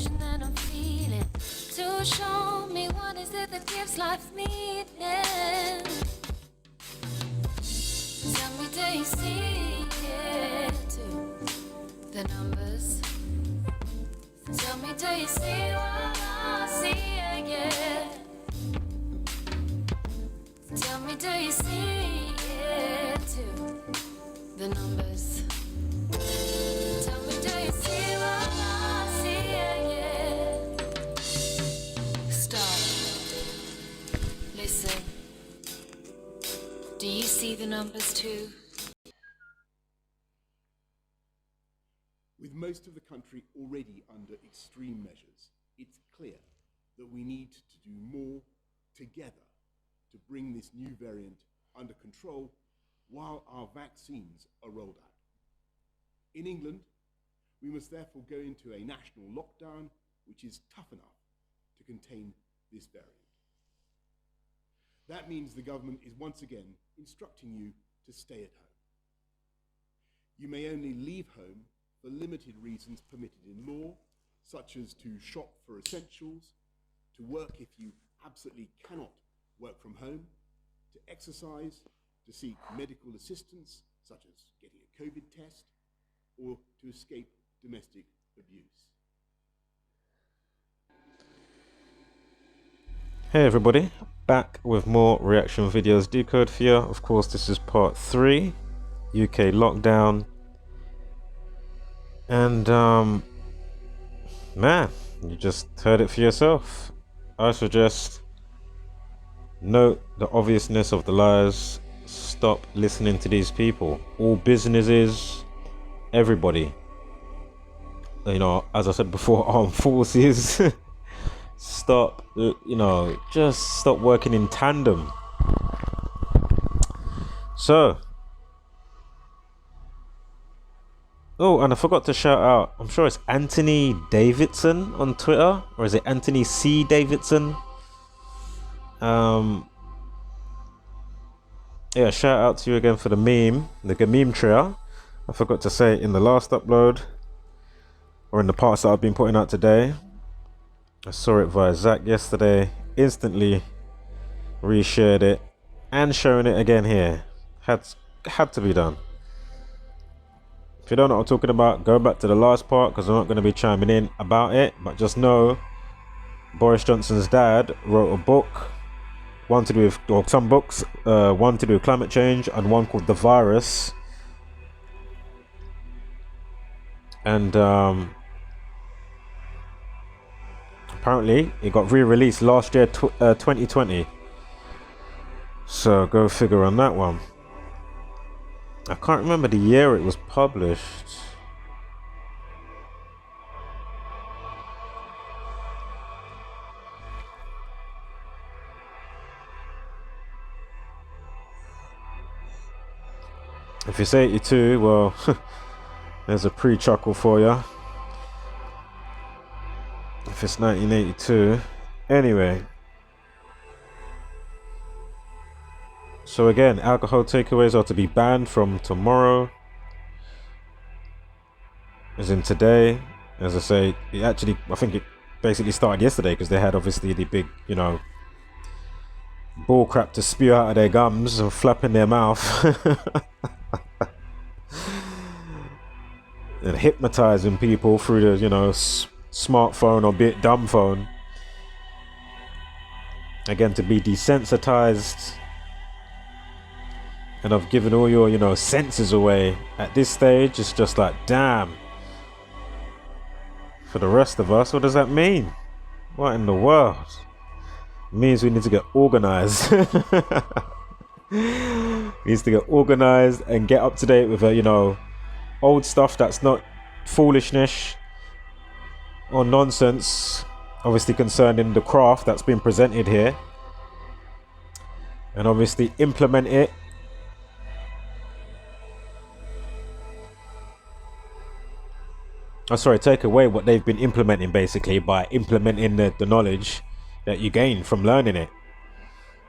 confusion that I'm feeling. To show me what is it that gives life meaning. Tell me, do you see it too? The numbers. Tell me, do you see what I see? Yeah. Tell me, do you see it too? The numbers. Tell me, do you see what I see? Yeah. Stop. Listen. Do you see the numbers too? With most of the country already under extreme measures, it's clear that we need to do more together to bring this new variant under control while our vaccines are rolled out. In England, we must therefore go into a national lockdown which is tough enough to contain this variant. That means the government is once again instructing you to stay at home. You may only leave home for limited reasons permitted in law, such as to shop for essentials, to work if you absolutely cannot work from home, to exercise, to seek medical assistance, such as getting a COVID test, or to escape domestic abuse. Hey everybody, back with more reaction videos. Decode for you. Of course, this is part 3, UK lockdown. And man, you just heard it for yourself. I suggest note the obviousness of the lies. Stop listening to these people. All businesses, everybody, you know, as I said before, armed forces. Stop, you know, just stop working in tandem. So, oh, and I forgot to shout out, I'm sure it's Anthony Davidson on Twitter, or is it Anthony C. Davidson? Yeah, shout out to you again for the meme, the Gematria. I forgot to say it in the last upload, or in the parts that I've been putting out today. I saw it via Zach yesterday, instantly reshared it, and showing it again here. Had to be done. If you don't know what I'm talking about, go back to the last part, because I'm not going to be chiming in about it, but just know Boris Johnson's dad wrote a book, one to do with, or some books, one to do with climate change and one called The Virus. And apparently it got re-released last year, 2020. So go figure on that one. I can't remember the year it was published. If it's 82, well, there's a pre-chuckle for you. If it's 1982. Anyway. So again, alcohol takeaways are to be banned from tomorrow. As in today. As I say, it actually, I think it basically started yesterday, because they had obviously the big, you know, bull crap to spew out of their gums and flap in their mouth. And hypnotizing people through the, you know, smartphone or be it dumb phone. Again, to be desensitized. And I've given all your, you know, senses away. At this stage, it's just like, damn. For the rest of us, what does that mean? What in the world? It means we need to get organized. Needs to get organized and get up to date with you know, old stuff that's not foolishness or nonsense, obviously concerning the craft that's been presented here, and obviously implement it. Take away what they've been implementing, basically, by implementing the knowledge that you gain from learning it.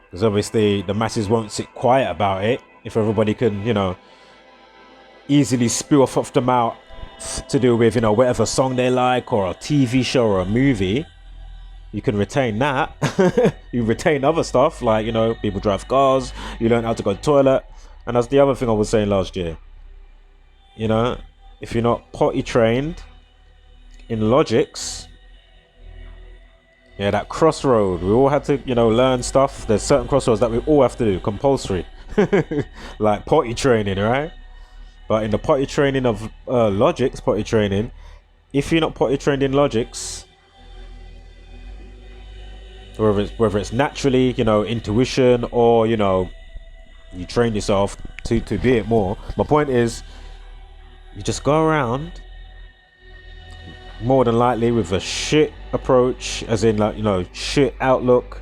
Because obviously the masses won't sit quiet about it if everybody can, you know, easily spew off the mouth to do with, you know, whatever song they like or a TV show or a movie, you can retain that. You retain other stuff like, you know, people drive cars, you learn how to go to the toilet. And that's the other thing I was saying last year. You know, if you're not potty trained in logics, yeah, that crossroad, we all had to, you know, learn stuff. There's certain crossroads that we all have to do, compulsory. Like potty training, right? But in the potty training of logics, potty training, if you're not potty trained in logics, whether it's naturally, you know, intuition, or, you know, you train yourself to be it more. My point is, you just go around more than likely with a shit approach, as in, like, you know, shit outlook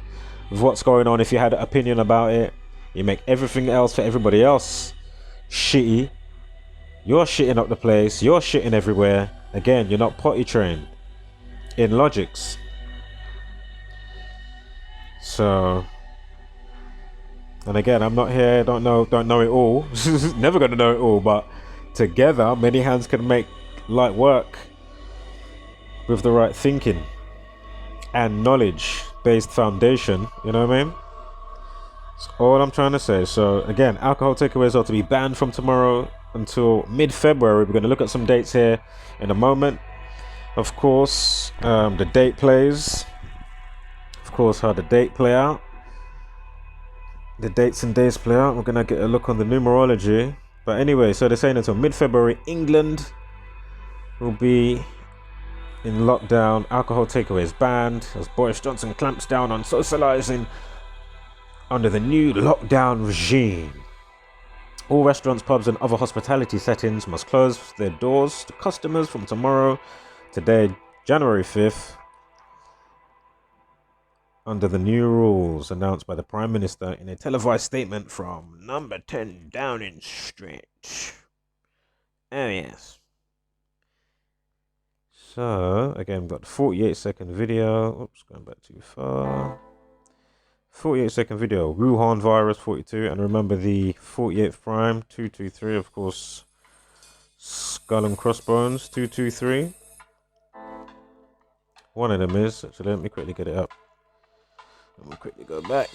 of what's going on. If you had an opinion about it, you make everything else for everybody else shitty. You're shitting up the place, you're shitting everywhere. Again, you're not potty trained in logics. So, and again, I'm not here, don't know it all. Never gonna know it all, but together many hands can make light work with the right thinking and knowledge based foundation, you know what I mean? That's all I'm trying to say. So again, alcohol takeaways are to be banned from tomorrow until mid-February. We're going to look at some dates here in a moment. Of course, the date plays. Of course, how the date play out. The dates and days play out. We're going to get a look on the numerology. But anyway, so they're saying until mid-February, England will be in lockdown. Alcohol takeaways banned as Boris Johnson clamps down on socialising under the new lockdown regime. All restaurants, pubs and other hospitality settings must close their doors to customers from tomorrow, today, January 5th, under the new rules announced by the Prime Minister in a televised statement from number 10 Downing Street. Oh yes. So, again, we've got the 48-second video. Oops, going back too far. 48-second video. Wuhan virus 42. And remember the 48th prime 223. Of course, skull and crossbones 223. One of them is. Actually, let me quickly get it up. And we'll quickly go back.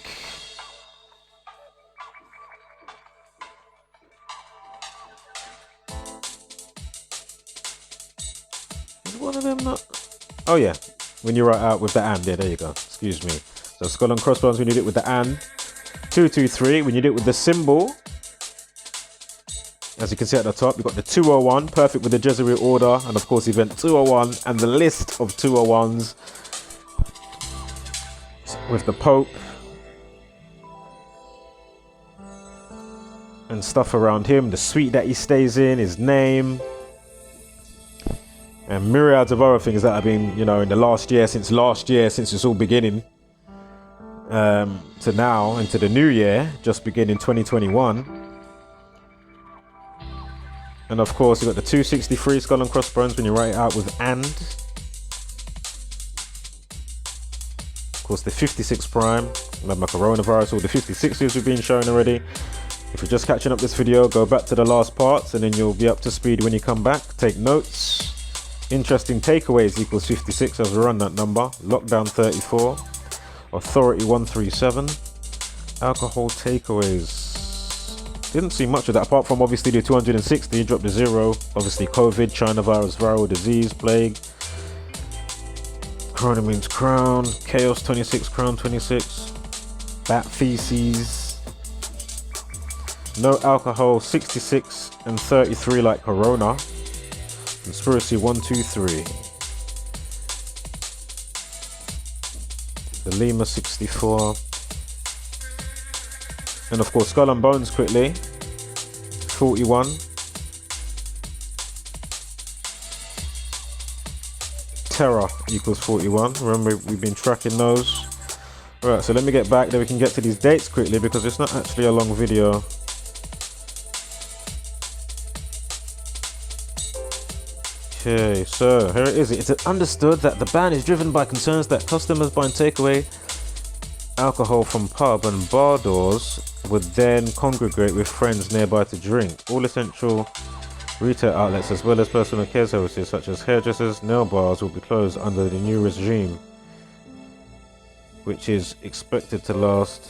Is one of them not? Oh yeah, when you write out with the and, yeah, there you go. Excuse me. So skull and crossbones when you do it with the and. 223 when you do it with the symbol. As you can see at the top, you've got the 201, perfect with the Jesuit order, and of course event 201 and the list of 201s with the Pope and stuff around him, the suite that he stays in, his name, and myriads of other things that have been, you know, in the last year, since it's all beginning, to now, into the new year, just beginning 2021. And of course, you've got the 263 skull and crossbones when you write it out with and. Of course, the 56 prime, remember coronavirus, all the 56s we've been showing already. If you're just catching up this video, go back to the last parts and then you'll be up to speed when you come back. Take notes. Interesting takeaways equals 56 as we run that number. Lockdown 34. Authority 137. Alcohol takeaways. Didn't see much of that apart from obviously the 260 dropped to 0. Obviously COVID, China virus, viral disease, plague. Corona means crown. Chaos 26, crown 26. Bat feces. No alcohol 66 and 33 like corona. Conspiracy 123. The Lima 64. And of course skull and bones quickly. 41. Terror equals 41. Remember, we've been tracking those. Alright, so let me get back, then we can get to these dates quickly because it's not actually a long video. Okay, so here it is. It's understood that the ban is driven by concerns that customers buying takeaway alcohol from pub and bar doors would then congregate with friends nearby to drink. All essential Retail outlets as well as personal care services such as hairdressers, nail bars will be closed under the new regime, which is expected to last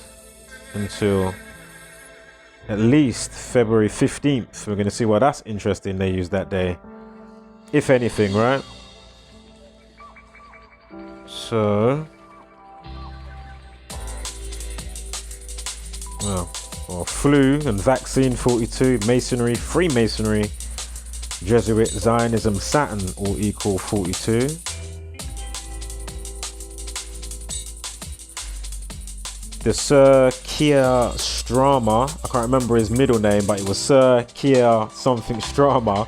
until at least February 15th. We're going to see why that's interesting they use that day, if anything, right? So, well, flu and vaccine 42, masonry, Freemasonry, Jesuit, Zionism, Saturn all equal 42. The Sir Keir Starmer, I can't remember his middle name, but it was Sir Keir something Starmer.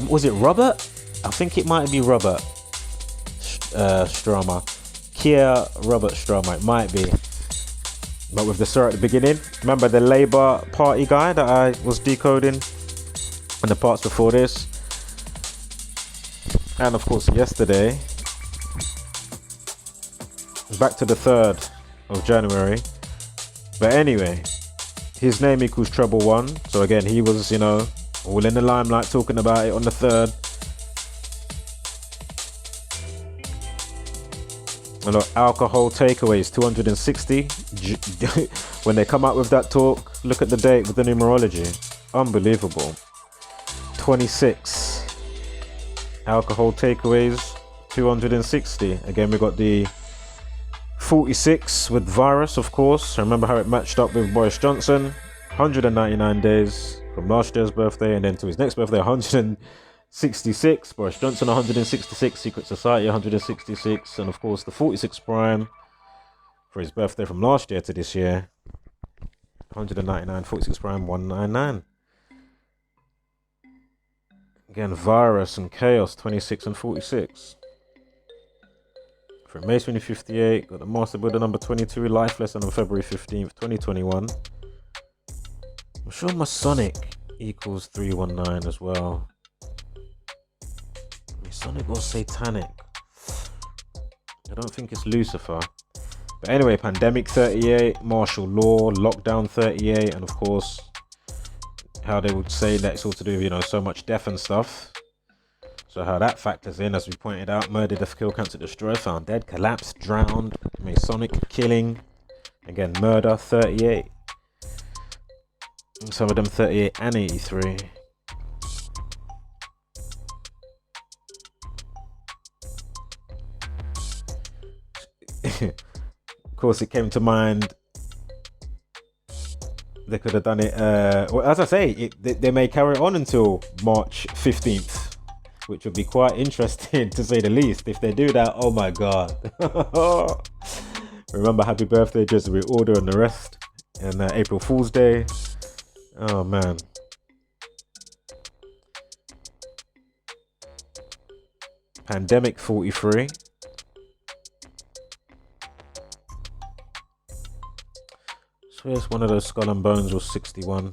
Was it Robert? I think it might be Robert Starmer. Keir Robert Starmer, it might be. But with the Sir at the beginning. Remember the Labour Party guy that I was decoding in the parts before this? And of course yesterday, back to the 3rd of January. But anyway, his name equals Treble One. So again, he was, you know, all in the limelight talking about it on the 3rd. And look, alcohol takeaways 260. When they come out with that talk, look at the date with the numerology. Unbelievable. 26 alcohol takeaways, 260. Again, we got the 46 with virus, of course. Remember how it matched up with Boris Johnson. 199 days from last year's birthday, and then to his next birthday, 166. Boris Johnson 166, Secret Society 166, and of course the 46 prime for his birthday from last year to this year. 199, 46 prime, 199. Again, virus and chaos 26 and 46. For Masonry 58, got the Master Builder number 22, life lesson on February 15th, 2021. I'm sure Masonic equals 319 as well. Masonic or Satanic? I don't think it's Lucifer. But anyway, Pandemic 38, Martial Law, Lockdown 38, and of course, how they would say that it's all to do with, you know, so much death and stuff. So how that factors in, as we pointed out: murder, death, kill, cancer, destroy, found dead, collapsed, drowned, Masonic killing. Again, murder 38. Some of them 38 and 83. Of course, it came to mind they could have done it. Well, as I say, they may carry it on until March 15th, which would be quite interesting to say the least. If they do that, oh my god. Remember Happy Birthday, Jesuit Order and the rest, and April Fool's Day. Oh man. Pandemic 43. So yes, one of those skull and bones was 61.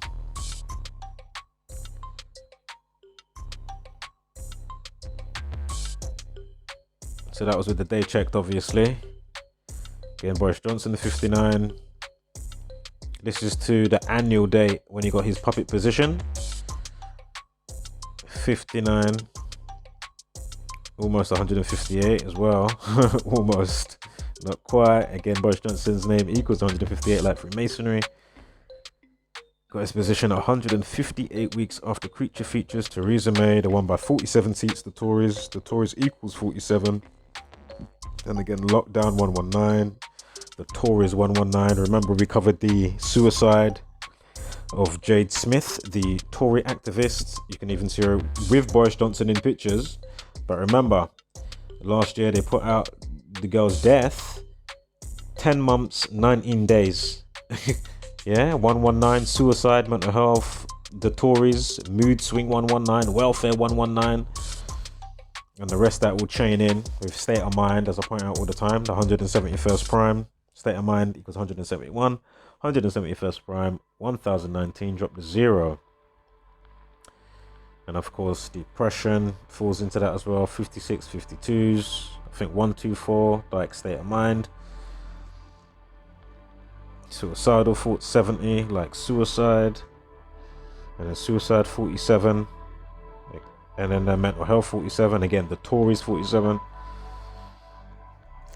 So that was with the day checked, obviously. Again, Boris Johnson, the 59. This is to the annual date when he got his puppet position. 59. Almost 158 as well. Almost. Not quite. Again, Boris Johnson's name equals 158 like Freemasonry. Got his position at 158 weeks after Creature Features. Theresa May, the one by 47 seats, the Tories. The Tories equals 47. And again, Lockdown 119. The Tories 119. Remember, we covered the suicide of Jade Smith, the Tory activist. You can even see her with Boris Johnson in pictures. But remember, last year they put out the girl's death, 10 months, 19 days. Yeah, 119, suicide, mental health, the Tories, mood swing 119, welfare 119, and the rest that will chain in with state of mind, as I point out all the time, the 171st prime, state of mind equals 171, 171st prime, 1019, drop to 0. And of course, depression falls into that as well, 56, 52s, I think 124, like state of mind. Suicidal thoughts 70, like suicide. And then suicide 47. And then the mental health 47, again the Tories 47,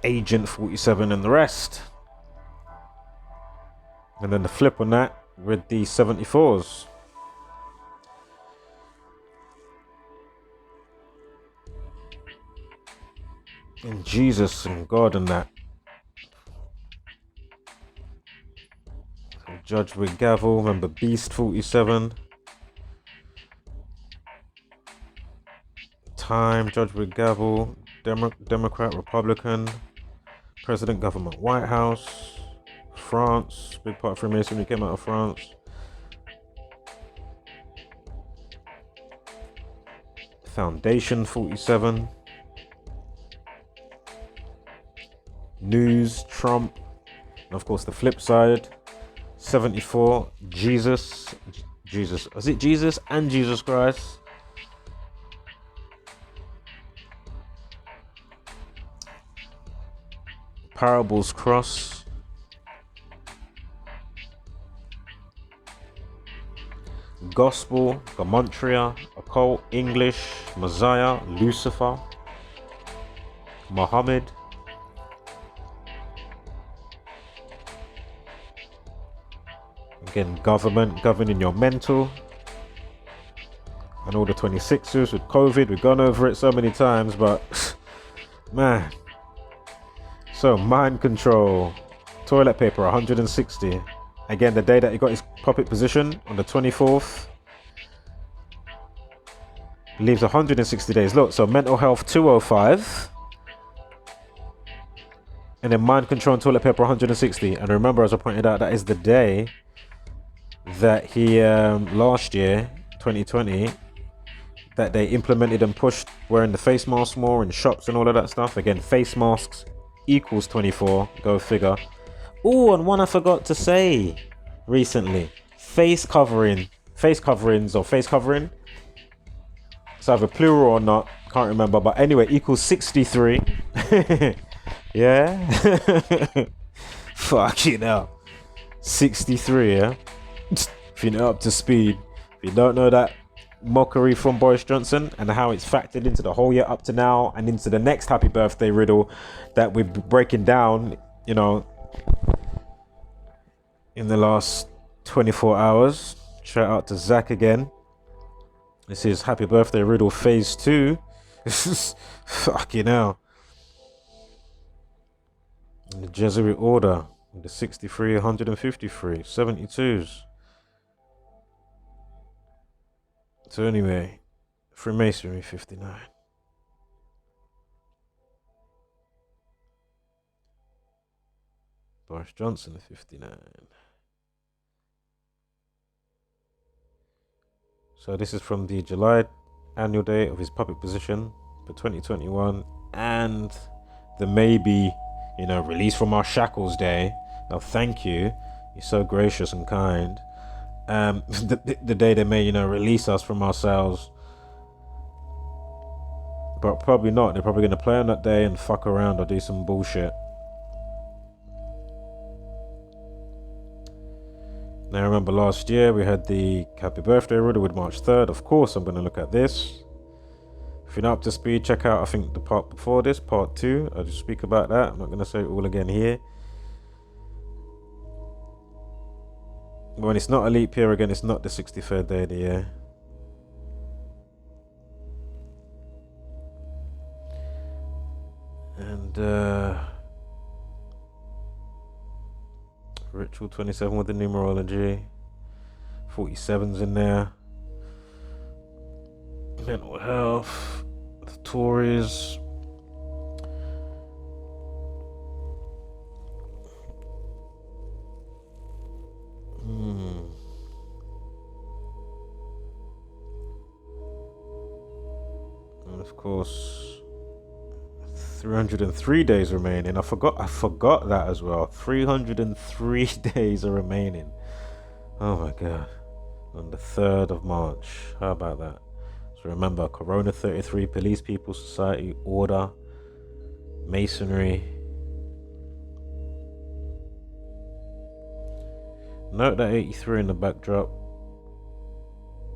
agent 47, and the rest. And then the flip on that with the 74s. And Jesus and God and that. Judge with gavel, remember Beast 47. Time, Judge with gavel, Democrat, Republican, President, Government, White House, France, big part of Freemasonry came out of France. Foundation 47. News, Trump, and of course the flip side, 74, Jesus, is it Jesus and Jesus Christ? Parables Cross, Gospel, Gematria, Occult, English, Messiah, Lucifer, Muhammad, again government, governing your mental, and all the 26ers with COVID. We've gone over it so many times, but man. So mind control, toilet paper 160. Again, the day that he got his puppet position on the 24th. Leaves 160 days. Look, so mental health 205. And then mind control and toilet paper 160. And remember, as I pointed out, that is the day that he, last year, 2020, that they implemented and pushed wearing the face mask more in shops and all of that stuff. Again, face masks equals 24, go figure. Oh, and one I forgot to say recently, face coverings or face covering, it's either plural or not, can't remember, but anyway, equals 63. Yeah. Fucking hell, 63. Yeah. If you're not up to speed, if you don't know that mockery from Boris Johnson and how it's factored into the whole year up to now and into the next happy birthday riddle that we're breaking down, you know, in the last 24 hours. Shout out to Zach again. This is happy birthday riddle phase 2. Fucking hell. The Jesuit order, the 63, 153, 72s. So anyway, Freemasonry 59. Boris Johnson 59. So this is from the July annual day of his puppet position for 2021 and the maybe, you know, release from our shackles day. Oh, thank you. You're so gracious and kind. The day they may, you know, release us from ourselves, but probably not. They're probably going to play on that day and fuck around or do some bullshit. Now, I remember last year we had the happy birthday riddle with March 3rd. Of course, I'm going to look at this. If you're not up to speed, check out, I think, the part before this, part 2. I'll just speak about that. I'm not going to say it all again here. When it's not a leap year again, it's not the 63rd day of the year. And Ritual 27 with the numerology. 47's in there. Mental health. The Tories. And of course, 303 days remaining. I forgot that as well. 303 days are remaining. Oh my god. On the 3rd of March. How about that? So remember, Corona 33, Police People Society, Order, Masonry. Note that 83 in the backdrop.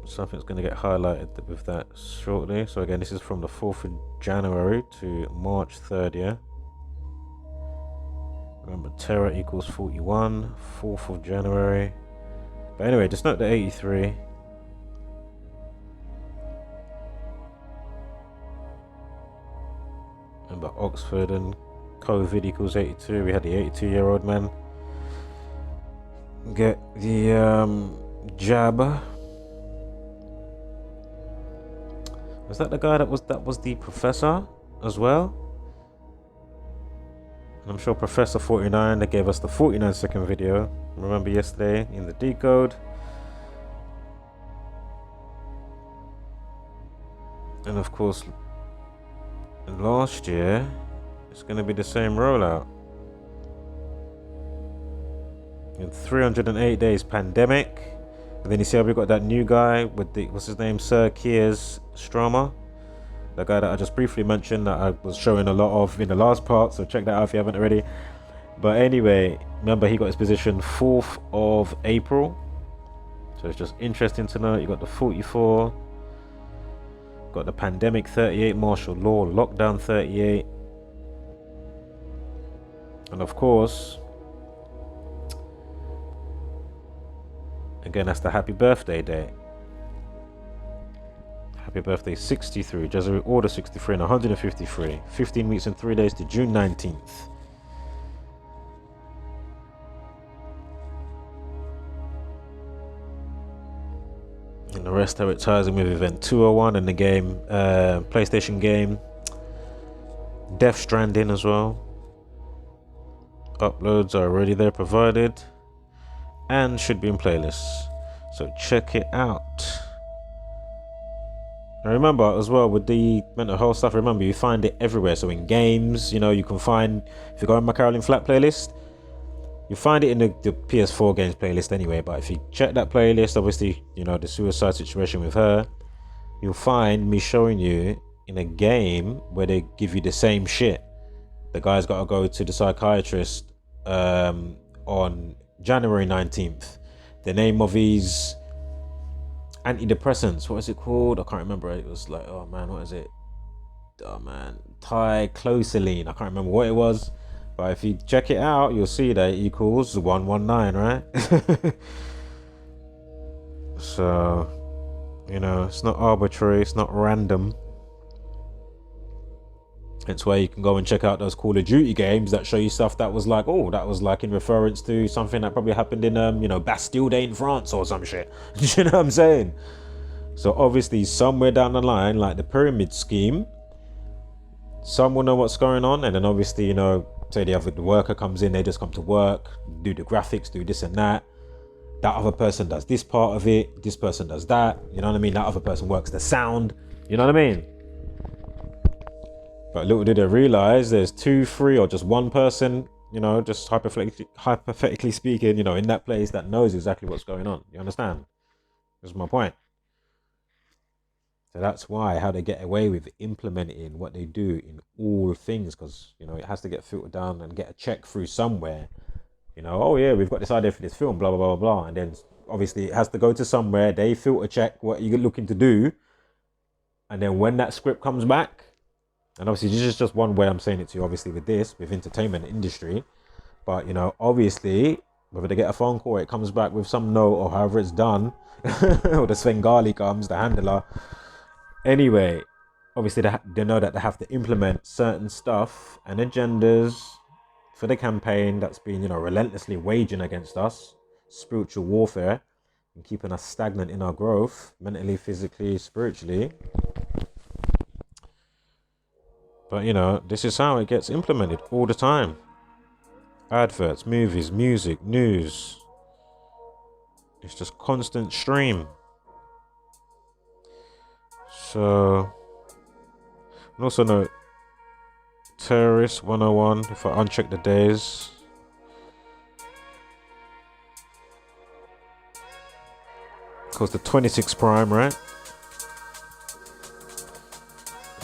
something's going to get highlighted with that shortly. So again, this is from the 4th of January to March 3rd, yeah? Remember, terror equals 41, 4th of January. But anyway, just note the 83. Remember, Oxford and COVID equals 82. We had the 82-year-old man get the jab. Was that the guy that was the professor as well? And I'm sure Professor 49, they gave us the 49-second video. Remember yesterday in the Decode. And of course, last year, it's going to be the same rollout. In 308 days pandemic. And then you see how we got that new guy with the, what's his name, Sir Keir Starmer, the guy that I just briefly mentioned that I was showing a lot of in the last part, so check that out if you haven't already. But anyway, remember he got his position 4th of April, so it's just interesting to know. You got the 44, got the pandemic 38, martial law, lockdown 38, and of course, again, that's the happy birthday day. Happy birthday 63, Jesuit Order 63 and 153. 15 weeks and 3 days to June 19th. And the rest how it ties in with event 201 in the game, PlayStation game. Death Stranding as well. Uploads are already there provided. And should be in playlists. So check it out. Now remember as well with the mental health stuff, remember you find it everywhere. So in games, you know, you can find, if you go on my Carolyn Flat playlist, you find it in the PS4 games playlist anyway. But if you check that playlist, obviously, you know, the suicide situation with her, you'll find me showing you in a game where they give you the same shit. The guy's got to go to the psychiatrist on January 19th. The name of his antidepressants, what is it called? I can't remember. It was like, oh man, what is it? Oh man, Ticlosaline. I can't remember what it was. But if you check it out, you'll see that it equals 119, right? So, you know, it's not arbitrary, it's not random. It's where you can go and check out those Call of Duty games that show you stuff that was like, oh, that was like in reference to something that probably happened in, you know, Bastille Day in France or some shit. You know what I'm saying? So obviously somewhere down the line, like the pyramid scheme, some will know what's going on. And then obviously, you know, say the worker comes in, they just come to work, do the graphics, do this and that. That other person does this part of it. This person does that. You know what I mean? That other person works the sound. You know what I mean? But little did they realize there's 2, 3, or just one person, you know, just hypothetically speaking, you know, in that place that knows exactly what's going on. You understand? That's my point. So that's why how they get away with implementing what they do in all things, because, you know, it has to get filtered down and get a check through somewhere. You know, oh yeah, we've got this idea for this film, blah, blah, blah, blah. And then obviously it has to go to somewhere. They filter check what you're looking to do. And then when that script comes back, and obviously this is just one way I'm saying it to you, obviously with this, with entertainment industry. But, you know, obviously, whether they get a phone call or it comes back with some note or however it's done, or the Svengali comes, the handler. Anyway, obviously they know that they have to implement certain stuff and agendas for the campaign that's been, you know, relentlessly waging against us, spiritual warfare, and keeping us stagnant in our growth, mentally, physically, spiritually. But, you know, this is how it gets implemented all the time. Adverts, movies, music, news. It's just constant stream. So, and also note, Terrorist 101, if I uncheck the days. Of course, the 26th prime, right?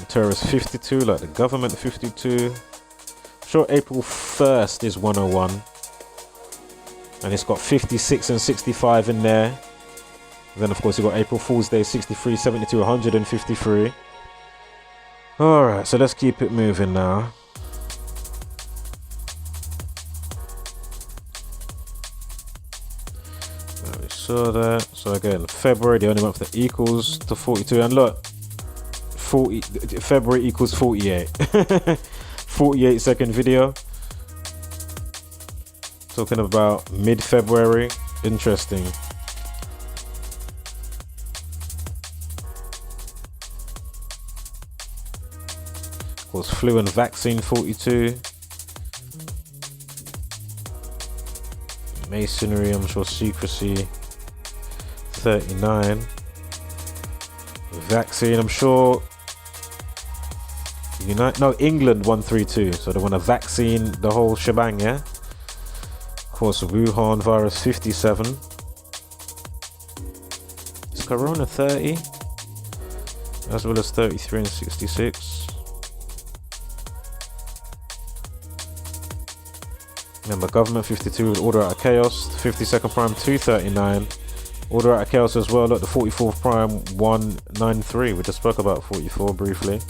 Terrorist 52, like the government 52. I'm sure April 1st is 101. And it's got 56 and 65 in there. Then of course you got April Fool's Day 63, 72, 153. Alright, so let's keep it moving now. We saw that. So again, February, the only month that equals to 42. And look, February equals 48. 48 second video. Talking about mid-February. Interesting. Of course, flu and vaccine 42. Masonry, I'm sure secrecy 39. Vaccine, I'm sure England 132. So they want to vaccine the whole shebang, yeah? Of course, Wuhan virus 57. Is Corona 30? As well as 33 and 66. Remember, government 52 with order out of chaos. 52nd prime 239. Order out of chaos as well. Look, the 44th prime 193. We just spoke about 44 briefly.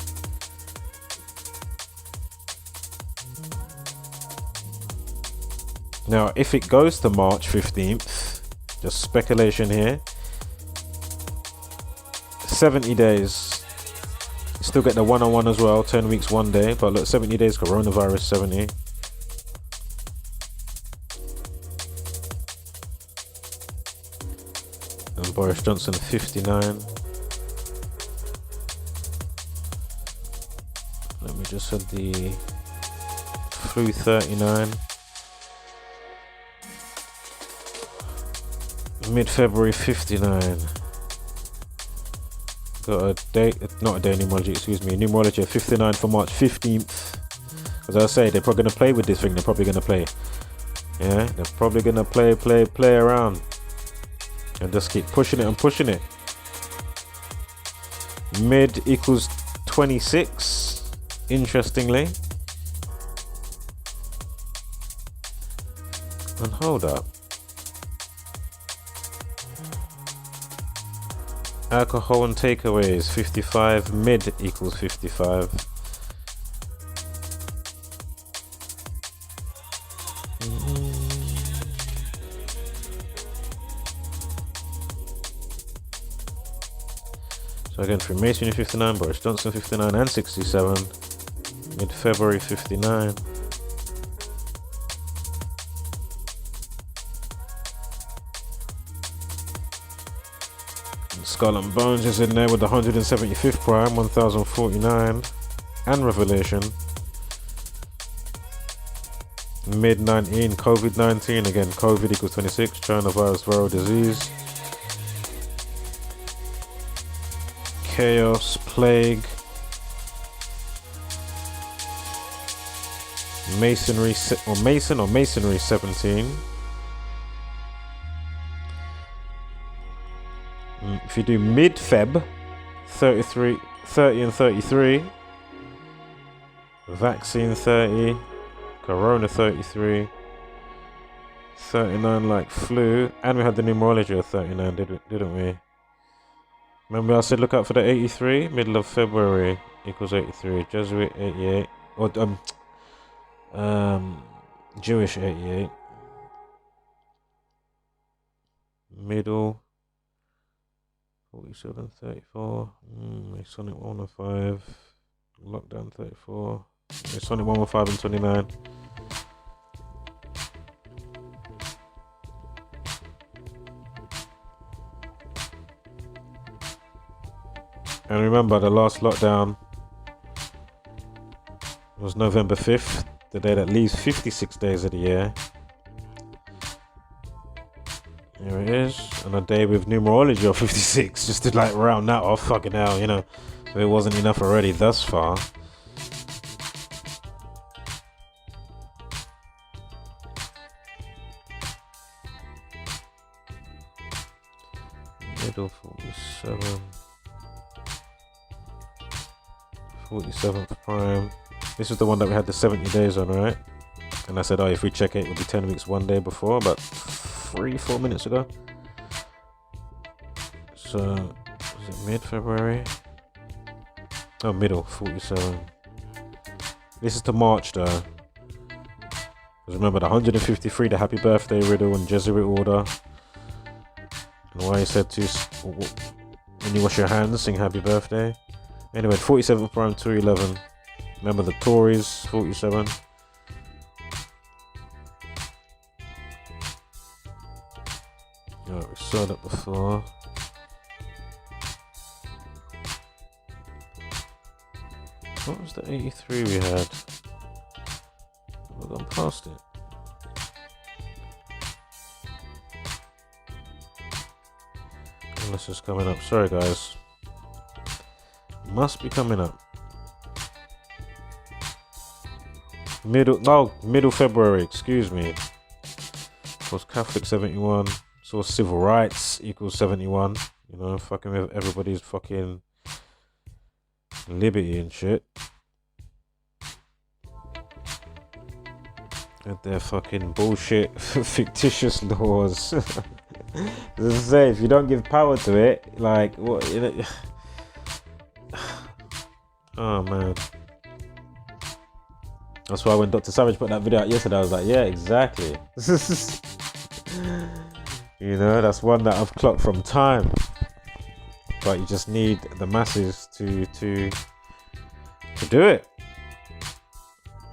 Now, if it goes to March 15th, just speculation here, 70 days. You still get the one-on-one as well, 10 weeks, 1 day. But look, 70 days, coronavirus 70. And Boris Johnson 59. Let me just add the flu 39. Mid-February 59. Got a date, not a day numerology, excuse me, numerology 59 for March 15th. As I say, they're probably going to play with this thing. They're probably going to play. Yeah, they're probably going to play around. And just keep pushing it and pushing it. Mid equals 26. Interestingly. And hold up. Alcohol and takeaways 55. Mid equals 55. So again, Freemasonry 59, Boris Johnson 59 and 67. Mid-February 59. Skull and Bones is in there with the 175th prime, 1049. And Revelation. Mid-19, COVID-19. Again, COVID equals 26. China virus, viral disease. Chaos, plague, masonry, masonry 17. If you do mid-Feb, 30 and 33, vaccine 30, corona 33, 39 like flu, and we had the numerology of 39, didn't we? Remember I said look out for the 83, middle of February equals 83, Jesuit 88, or Jewish 88, middle 47, 34, Masonic 105, Lockdown 34, Masonic 115 and 29. And remember, the last lockdown was November 5th, the day that leaves 56 days of the year. Here it is, and a day with numerology of 56, just to like round that off. Fucking hell, you know, if it wasn't enough already thus far. Middle 47. 47th prime. This is the one that we had the 70 days on, right? And I said, oh, if we check it, it would be 10 weeks 1 day before, about 3-4 minutes ago. so is it mid-February? Oh, middle, 47. This is to March though. Because remember the 153, the happy birthday riddle and Jesuit order. And why he said to, when you wash your hands, sing happy birthday. Anyway, 47th prime 211. Remember the Tories, 47. Alright, we saw that before. What was the 83 we had? We've gone past it. Unless it's coming up. Sorry guys. Must be coming up. Middle February, excuse me. Was Catholic 71. So civil rights equals 71. You know, fucking with everybody's fucking liberty and shit. And their fucking bullshit fictitious laws. As I say, if you don't give power to it, like what, you know. Oh man. That's why when Dr. Savage put that video out yesterday, I was like, yeah, exactly. You know, that's one that I've clocked from time. But you just need the masses to do it.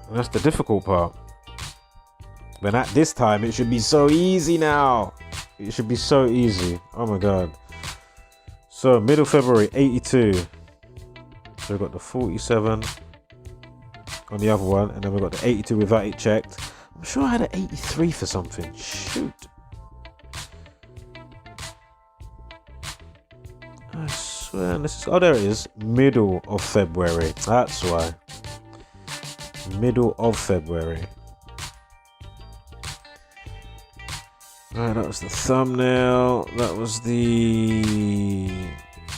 And that's the difficult part. But at this time, it should be so easy now. It should be so easy. Oh my god. So middle February 82. So we've got the 47 on the other one, and then we've got the 82 without it checked. I'm sure I had an 83 for something. Shoot. I swear this is, oh there it is. Middle of February. That's why. Middle of February. Alright, that was the thumbnail. That was the...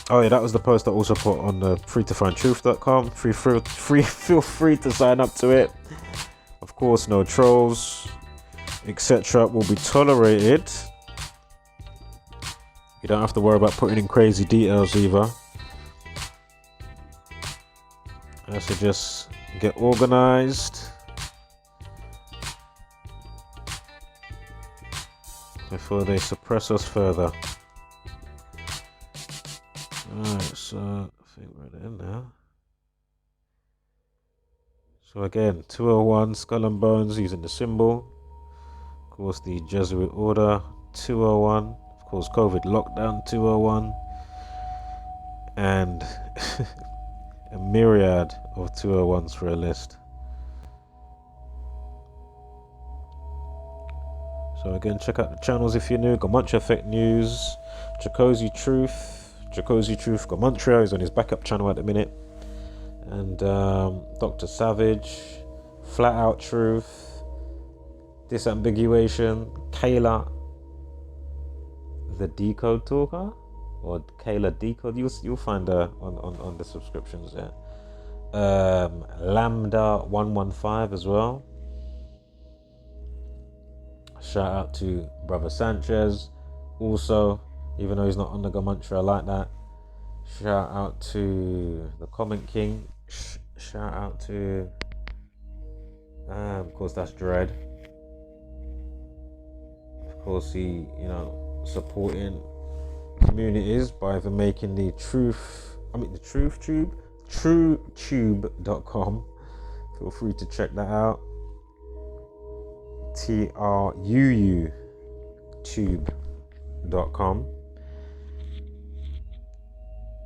Oh yeah, that was the post I also put on the freetofindtruth.com. Feel free to sign up to it. Of course, no trolls, etc. will be tolerated. You don't have to worry about putting in crazy details either. I suggest get organized. Before they suppress us further. Alright, so I think we're at the end now. So again, 201 Skull and Bones using the symbol. Of course, the Jesuit order 201. Of course, COVID lockdown 201. And a myriad of 201s for a list. So again, check out the channels if you're new. Gematria Effect News, Jacozy Truth, Gematria is on his backup channel at the minute, and Dr. Savage, Flat Out Truth, Disambiguation, Kayla, the Decode Talker, or Kayla Decode. You'll find her on the subscriptions there. Lambda 115 as well. Shout out to Brother Sanchez also, even though he's not on the Gematria, I like that. Shout out to the Comment King. Shout out to of course that's Dread. Of course he, you know, supporting communities by even making the Truth Tube, truetube.com. Feel free to check that out. TRUU tube.com.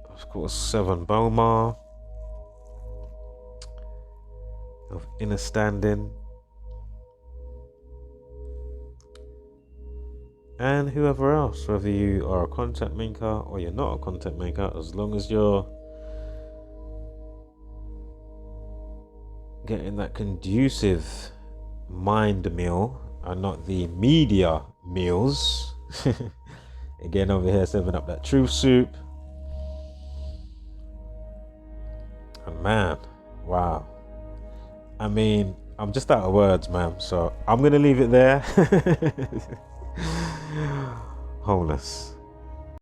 Of course, Seven Bomar of Inner Standing, and whoever else, whether you are a content maker or you're not a content maker, as long as you're getting that conducive mind meal and not the media meals. Again, over here serving up that truth soup, and man, wow, I mean, I'm just out of words, man, so I'm gonna leave it there. Wholeness.